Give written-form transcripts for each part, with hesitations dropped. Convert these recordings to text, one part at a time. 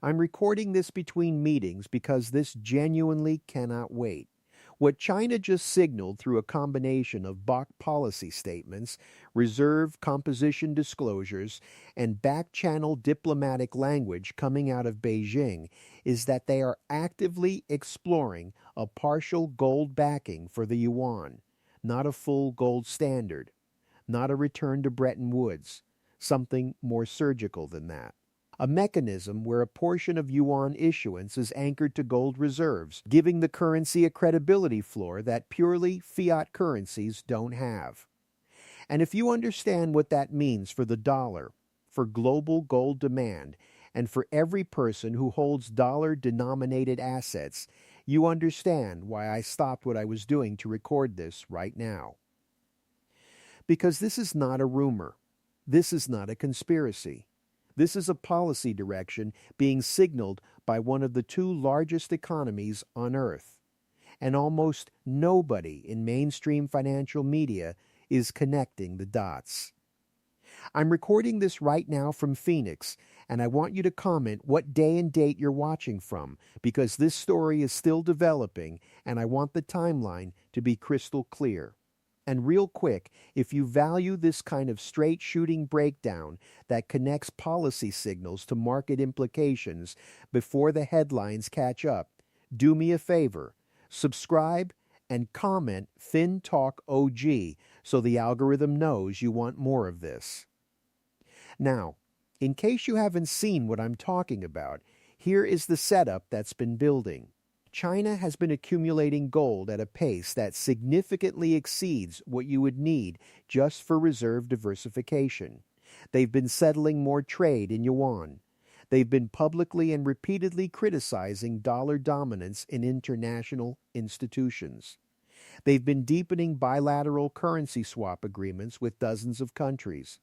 I'm recording this between meetings because this genuinely cannot wait. What China just signaled through a combination of BOC policy statements, reserve composition disclosures, and back-channel diplomatic language coming out of Beijing is that they are actively exploring a partial gold backing for the yuan, not a full gold standard, not a return to Bretton Woods, something more surgical than that. A mechanism where a portion of yuan issuance is anchored to gold reserves, giving the currency a credibility floor that purely fiat currencies don't have. And if you understand what that means for the dollar, for global gold demand, and for every person who holds dollar-denominated assets, you understand why I stopped what I was doing to record this right now. Because this is not a rumor. This is not a conspiracy. This is a policy direction being signaled by one of the two largest economies on Earth. And almost nobody in mainstream financial media is connecting the dots. I'm recording this right now from Phoenix, and I want you to comment what day and date you're watching from, because this story is still developing, and I want the timeline to be crystal clear. And real quick, if you value this kind of straight-shooting breakdown that connects policy signals to market implications before the headlines catch up, do me a favor, subscribe and comment FinTalk OG so the algorithm knows you want more of this. Now, in case you haven't seen what I'm talking about, here is the setup that's been building. China has been accumulating gold at a pace that significantly exceeds what you would need just for reserve diversification. They've been settling more trade in yuan. They've been publicly and repeatedly criticizing dollar dominance in international institutions. They've been deepening bilateral currency swap agreements with dozens of countries.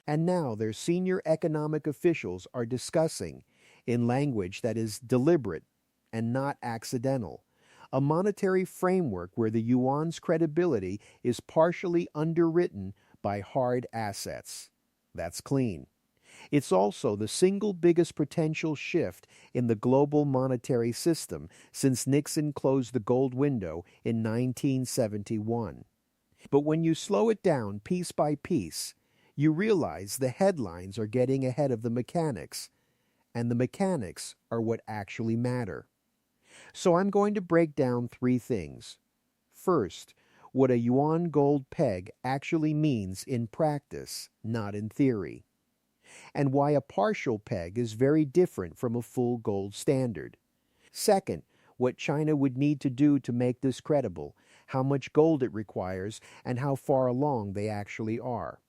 And now their senior economic officials are discussing, in language that is deliberate and not accidental, a monetary framework where the yuan's credibility is partially underwritten by hard assets. That's clean. It's also the single biggest potential shift in the global monetary system since Nixon closed the gold window in 1971. But when you slow it down piece by piece, you realize the headlines are getting ahead of the mechanics, and the mechanics are what actually matter. So I'm going to break down three things. First, what a Yuan-Gold peg actually means in practice, not in theory, and why a partial peg is very different from a full gold standard. Second, what China would need to do to make this credible, how much gold it requires, and how far along they actually are.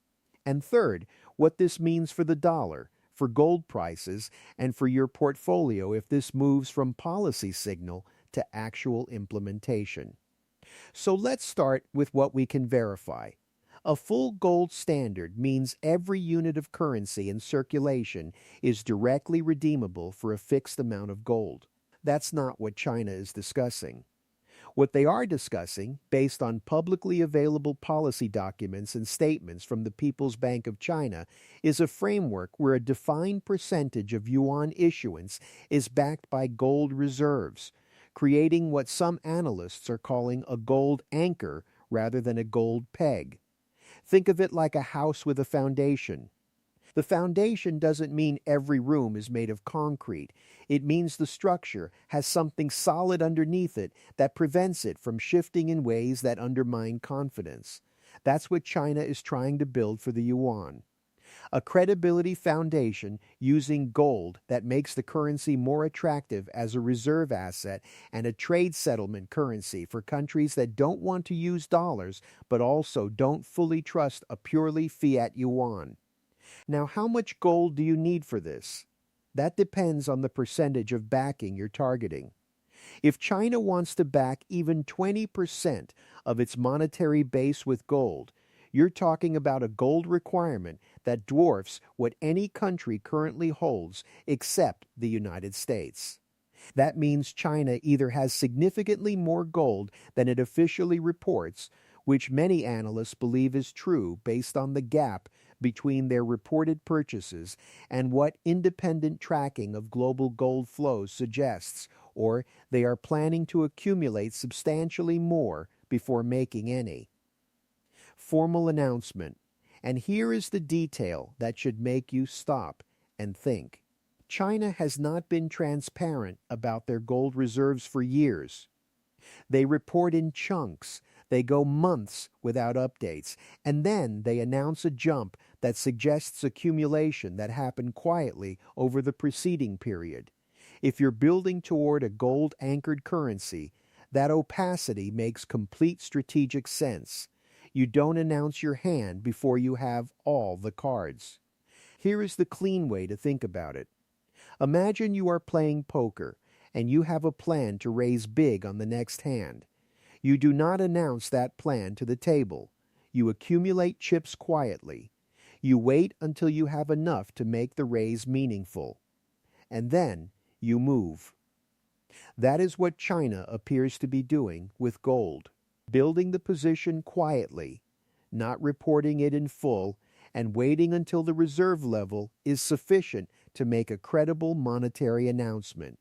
And third, what this means for the dollar, for gold prices, and for your portfolio if this moves from policy signal to actual implementation. So let's start with what we can verify. A full gold standard means every unit of currency in circulation is directly redeemable for a fixed amount of gold. That's not what China is discussing. What they are discussing, based on publicly available policy documents and statements from the People's Bank of China, is a framework where a defined percentage of yuan issuance is backed by gold reserves, creating what some analysts are calling a gold anchor rather than a gold peg. Think of it like a house with a foundation. The foundation doesn't mean every room is made of concrete. It means the structure has something solid underneath it that prevents it from shifting in ways that undermine confidence. That's what China is trying to build for the yuan. A credibility foundation using gold that makes the currency more attractive as a reserve asset and a trade settlement currency for countries that don't want to use dollars but also don't fully trust a purely fiat yuan. Now, how much gold do you need for this? That depends on the percentage of backing you're targeting. If China wants to back even 20% of its monetary base with gold, you're talking about a gold requirement that dwarfs what any country currently holds except the United States. That means China either has significantly more gold than it officially reports, which many analysts believe is true based on the gap between their reported purchases and what independent tracking of global gold flows suggests, or they are planning to accumulate substantially more before making any. Formal announcement. And here is the detail that should make you stop and think. China has not been transparent about their gold reserves for years. They report in chunks. They go months without updates, and then they announce a jump that suggests accumulation that happened quietly over the preceding period. If you're building toward a gold-anchored currency, that opacity makes complete strategic sense. You don't announce your hand before you have all the cards. Here is the clean way to think about it. Imagine you are playing poker, and you have a plan to raise big on the next hand. You do not announce that plan to the table. You accumulate chips quietly. You wait until you have enough to make the raise meaningful. And then you move. That is what China appears to be doing with gold. Building the position quietly, not reporting it in full, and waiting until the reserve level is sufficient to make a credible monetary announcement.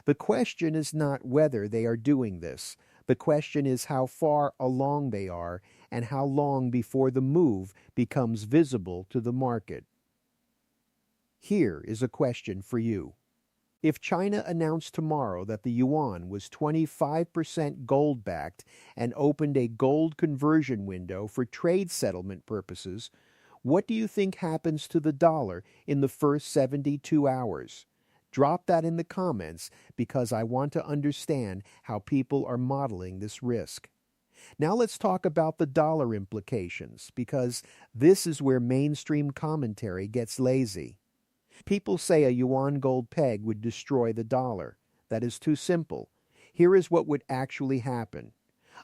The question is not whether they are doing this. The question is how far along they are and how long before the move becomes visible to the market. Here is a question for you. If China announced tomorrow that the yuan was 25% gold-backed and opened a gold conversion window for trade settlement purposes, what do you think happens to the dollar in the first 72 hours? Drop that in the comments because I want to understand how people are modeling this risk. Now let's talk about the dollar implications, because this is where mainstream commentary gets lazy. People say a Yuan-Gold peg would destroy the dollar. That is too simple. Here is what would actually happen.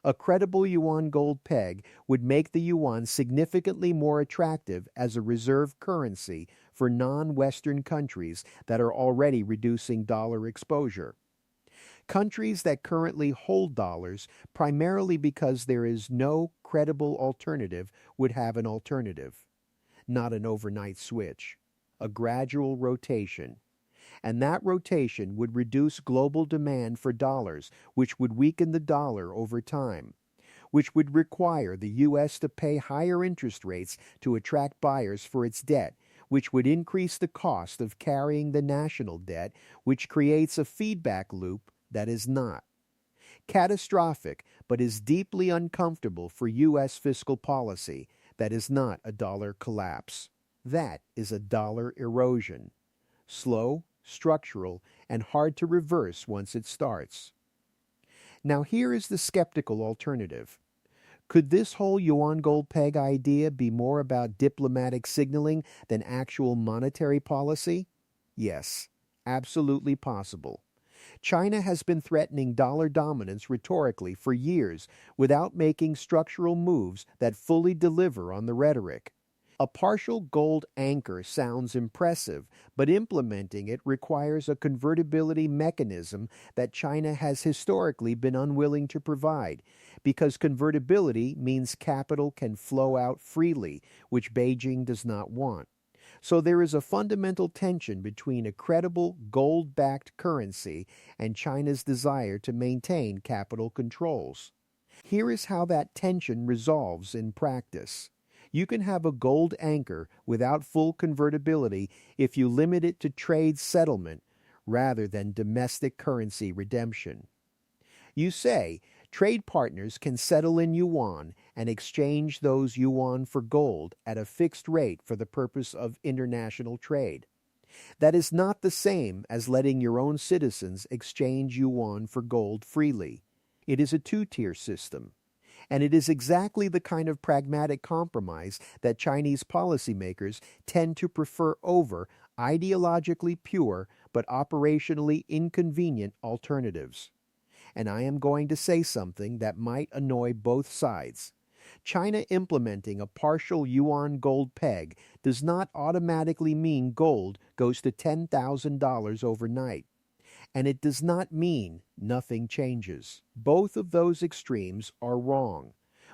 A credible Yuan-Gold peg would make the yuan significantly more attractive as a reserve currency for non-Western countries that are already reducing dollar exposure. Countries that currently hold dollars primarily because there is no credible alternative would have an alternative. Not an overnight switch. A gradual rotation. And that rotation would reduce global demand for dollars, which would weaken the dollar over time, which would require the U.S. to pay higher interest rates to attract buyers for its debt, which would increase the cost of carrying the national debt, which creates a feedback loop that is not catastrophic, but is deeply uncomfortable for U.S. fiscal policy that is not a dollar collapse. That is a dollar erosion. Slow, structural, and hard to reverse once it starts. Now here is the skeptical alternative. Could this whole Yuan-Gold peg idea be more about diplomatic signaling than actual monetary policy? Yes, absolutely possible. China has been threatening dollar dominance rhetorically for years without making structural moves that fully deliver on the rhetoric. A partial gold anchor sounds impressive, but implementing it requires a convertibility mechanism that China has historically been unwilling to provide, because convertibility means capital can flow out freely, which Beijing does not want. So there is a fundamental tension between a credible gold-backed currency and China's desire to maintain capital controls. Here is how that tension resolves in practice. You can have a gold anchor without full convertibility if you limit it to trade settlement rather than domestic currency redemption. You say trade partners can settle in yuan and exchange those yuan for gold at a fixed rate for the purpose of international trade. That is not the same as letting your own citizens exchange yuan for gold freely. It is a two-tier system. And it is exactly the kind of pragmatic compromise that Chinese policymakers tend to prefer over ideologically pure but operationally inconvenient alternatives. And I am going to say something that might annoy both sides. China implementing a partial yuan gold peg does not automatically mean gold goes to $10,000 overnight. And it does not mean nothing changes. Both of those extremes are wrong.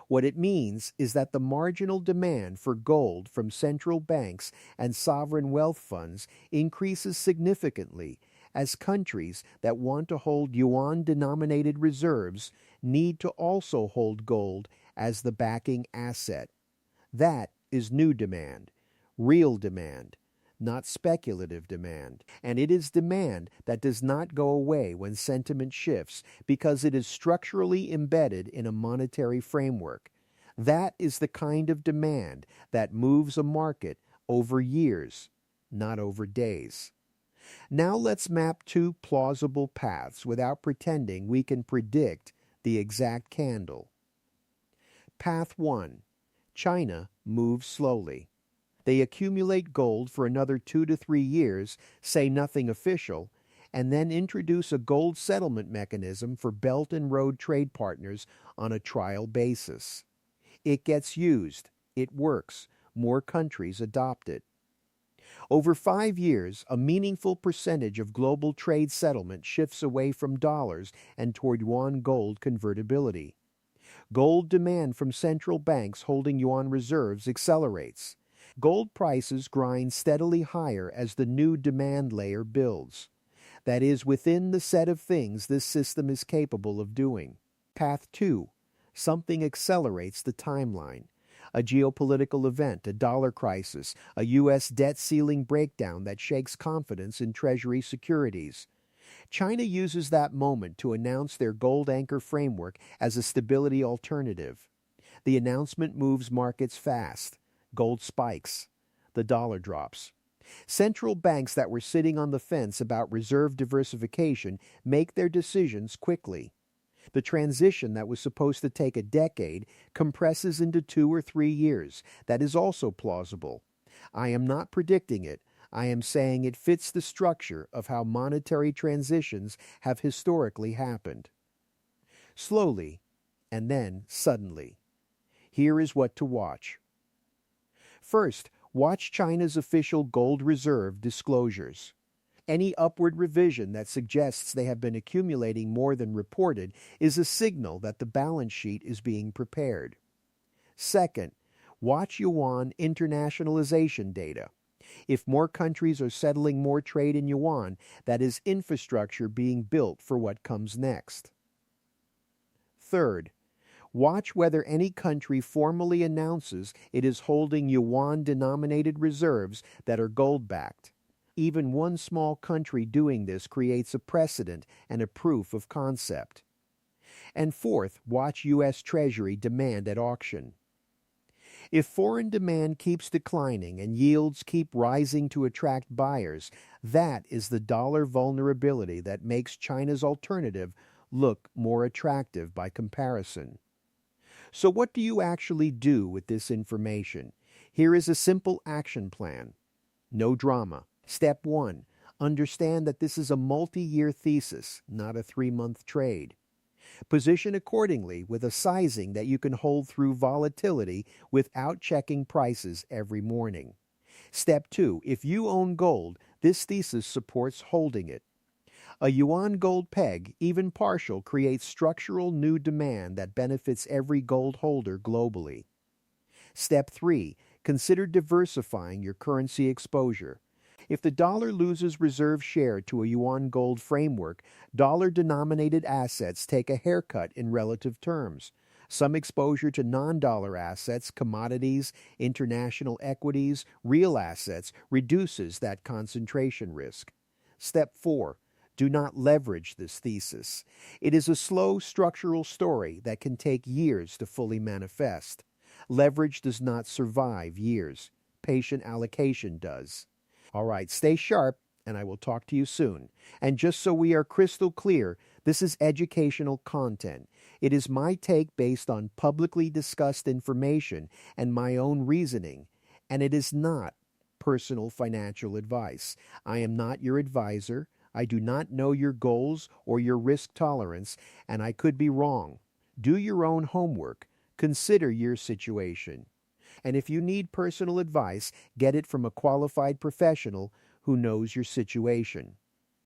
What it means is that the marginal demand for gold from central banks and sovereign wealth funds increases significantly as countries that want to hold yuan-denominated reserves need to also hold gold as the backing asset. That is new demand, real demand, not speculative demand. And it is demand that does not go away when sentiment shifts because it is structurally embedded in a monetary framework. That is the kind of demand that moves a market over years, not over days. Now let's map two plausible paths without pretending we can predict the exact candle. Path 1. China moves slowly. They accumulate gold for another 2 to 3 years, say nothing official, and then introduce a gold settlement mechanism for Belt and Road trade partners on a trial basis. It gets used. It works. More countries adopt it. Over 5 years, a meaningful percentage of global trade settlement shifts away from dollars and toward yuan-gold convertibility. Gold demand from central banks holding yuan reserves accelerates. Gold prices grind steadily higher as the new demand layer builds. That is within the set of things this system is capable of doing. Path 2. Something accelerates the timeline. A geopolitical event, a dollar crisis, a U.S. debt ceiling breakdown that shakes confidence in Treasury securities. China uses that moment to announce their gold anchor framework as a stability alternative. The announcement moves markets fast. Gold spikes. The dollar drops. Central banks that were sitting on the fence about reserve diversification make their decisions quickly. The transition that was supposed to take a decade compresses into 2 or 3 years. That is also plausible. I am not predicting it. I am saying it fits the structure of how monetary transitions have historically happened. Slowly, and then suddenly. Here is what to watch. First, watch China's official gold reserve disclosures. Any upward revision that suggests they have been accumulating more than reported is a signal that the balance sheet is being prepared. Second, watch yuan internationalization data. If more countries are settling more trade in yuan, that is infrastructure being built for what comes next. Third, watch whether any country formally announces it is holding yuan-denominated reserves that are gold-backed. Even one small country doing this creates a precedent and a proof of concept. And fourth, watch U.S. Treasury demand at auction. If foreign demand keeps declining and yields keep rising to attract buyers, that is the dollar vulnerability that makes China's alternative look more attractive by comparison. So what do you actually do with this information? Here is a simple action plan. No drama. Step 1. Understand that this is a multi-year thesis, not a 3-month trade. Position accordingly with a sizing that you can hold through volatility without checking prices every morning. Step 2. If you own gold, this thesis supports holding it. A yuan-gold peg, even partial, creates structural new demand that benefits every gold holder globally. Step 3. Consider diversifying your currency exposure. If the dollar loses reserve share to a yuan-gold framework, dollar-denominated assets take a haircut in relative terms. Some exposure to non-dollar assets, commodities, international equities, real assets reduces that concentration risk. Step 4. Do not leverage this thesis. It is a slow structural story that can take years to fully manifest. Leverage does not survive years. Patient allocation does. All right, stay sharp, and I will talk to you soon. And just so we are crystal clear, this is educational content. It is my take based on publicly discussed information and my own reasoning, and it is not personal financial advice. I am not your advisor. I do not know your goals or your risk tolerance, and I could be wrong. Do your own homework. Consider your situation. And if you need personal advice, get it from a qualified professional who knows your situation.